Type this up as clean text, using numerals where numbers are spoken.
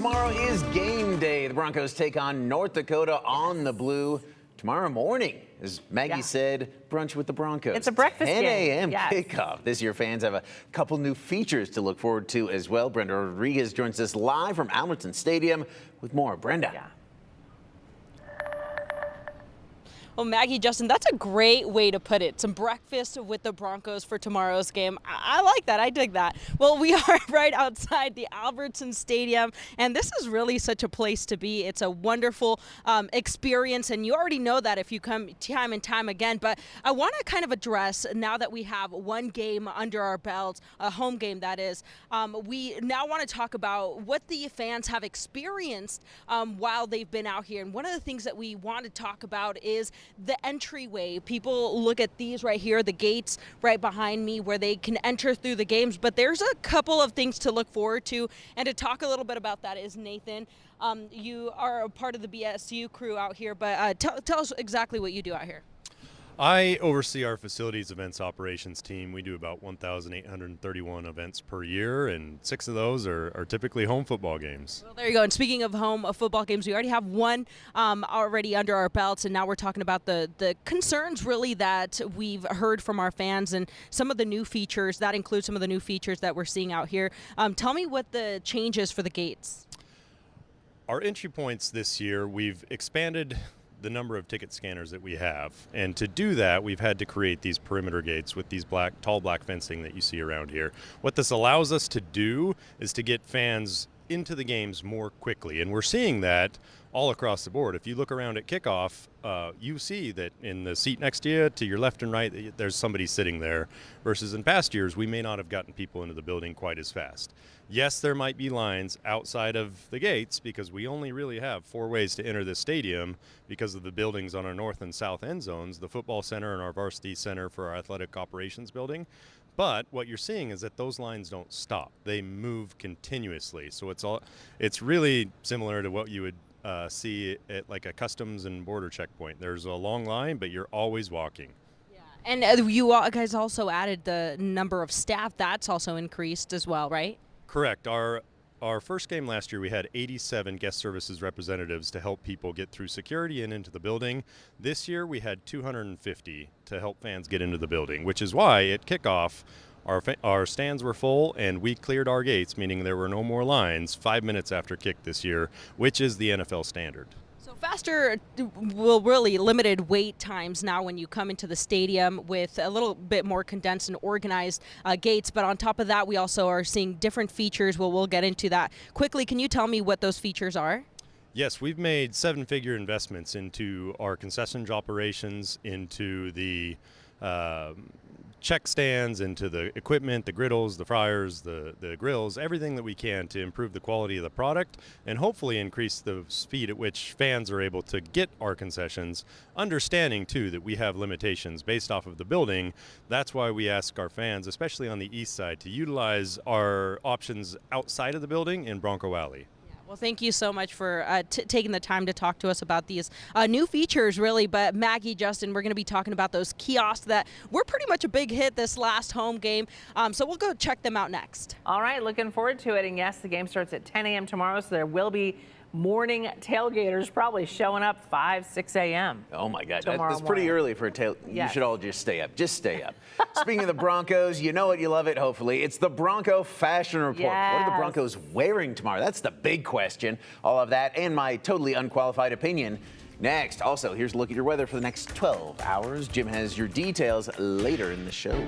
Tomorrow is game day. The Broncos take on North Dakota on the blue tomorrow morning. As Maggie said, brunch with the Broncos. It's a breakfast 10 game. a.m. kickoff. This year, fans have a couple new features to look forward to as well. Brenda Rodriguez joins us live from Albertsons Stadium with more. Brenda. Well, Maggie, Justin, that's a great way to put it. Some breakfast with the Broncos for tomorrow's game. I like that. I dig that. Well, we are right outside the Albertsons Stadium, and this is really such a place to be. It's a wonderful experience, and you already know that if you come time and time again. But I want to kind of address, now that we have one game under our belts, a home game that is, we now want to talk about what the fans have experienced while they've been out here. And one of the things that we want to talk about is the entryway. People look at these right here, the gates right behind me where they can enter through the games, but there's a couple of things to look forward to, and to talk a little bit about that is Nathan. You are a part of the BSU crew out here, but tell us exactly what you do out here. I oversee our facilities events operations team. We do about 1,831 events per year, and 6 of those are typically home football games. Well, there you go. And speaking of home football games, we already have one already under our belts, and now we're talking about the concerns really that we've heard from our fans and some of the new features. That includes some of the new features that we're seeing out here. Tell me what the change is for the gates. Our entry points this year, we've expanded the number of ticket scanners that we have, and to do that we've had to create these perimeter gates with these tall black fencing that you see around here. What this allows us to do is to get fans into the games more quickly, and we're seeing that all across the board. If you look around at kickoff, you see that in the seat next to you, to your left and right, there's somebody sitting there, versus in past years we may not have gotten people into the building quite as fast. Yes, there might be lines outside of the gates because we only really have 4 ways to enter this stadium because of the buildings on our north and south end zones, the football center and our varsity center for our athletic operations building. But what you're seeing is that those lines don't stop. They move continuously. So it's really similar to what you would see at like a customs and border checkpoint. There's a long line, but you're always walking. Yeah. And you guys also added the number of staff. That's also increased as well, right? Correct. Our first game last year, we had 87 guest services representatives to help people get through security and into the building. This year, we had 250 to help fans get into the building, which is why at kickoff, our stands were full and we cleared our gates, meaning there were no more lines 5 minutes after kick this year, which is the NFL standard. So faster, will really limited wait times now when you come into the stadium with a little bit more condensed and organized gates. But on top of that, we also are seeing different features. Well, we'll get into that quickly. Can you tell me what those features are? Yes, we've made 7-figure investments into our concessions operations, into the check stands, into the equipment, the griddles, the fryers, the grills, everything that we can to improve the quality of the product and hopefully increase the speed at which fans are able to get our concessions, understanding too that we have limitations based off of the building. That's why we ask our fans, especially on the east side, to utilize our options outside of the building in Bronco Alley. Well, thank you so much for taking the time to talk to us about these new features, really. But Maggie, Justin, we're going to be talking about those kiosks that were pretty much a big hit this last home game. So we'll go check them out next. All right, looking forward to it. And yes, the game starts at 10 a.m. tomorrow, so there will be morning tailgaters probably showing up 5, 6 a.m. Oh my God, that's pretty early for a tail. You should all just stay up. Just stay up. Speaking of the Broncos, you know it, you love it, hopefully. It's the Bronco Fashion Report. Yes. What are the Broncos wearing tomorrow? That's the big question. All of that and my totally unqualified opinion next. Also, here's a look at your weather for the next 12 hours. Jim has your details later in the show.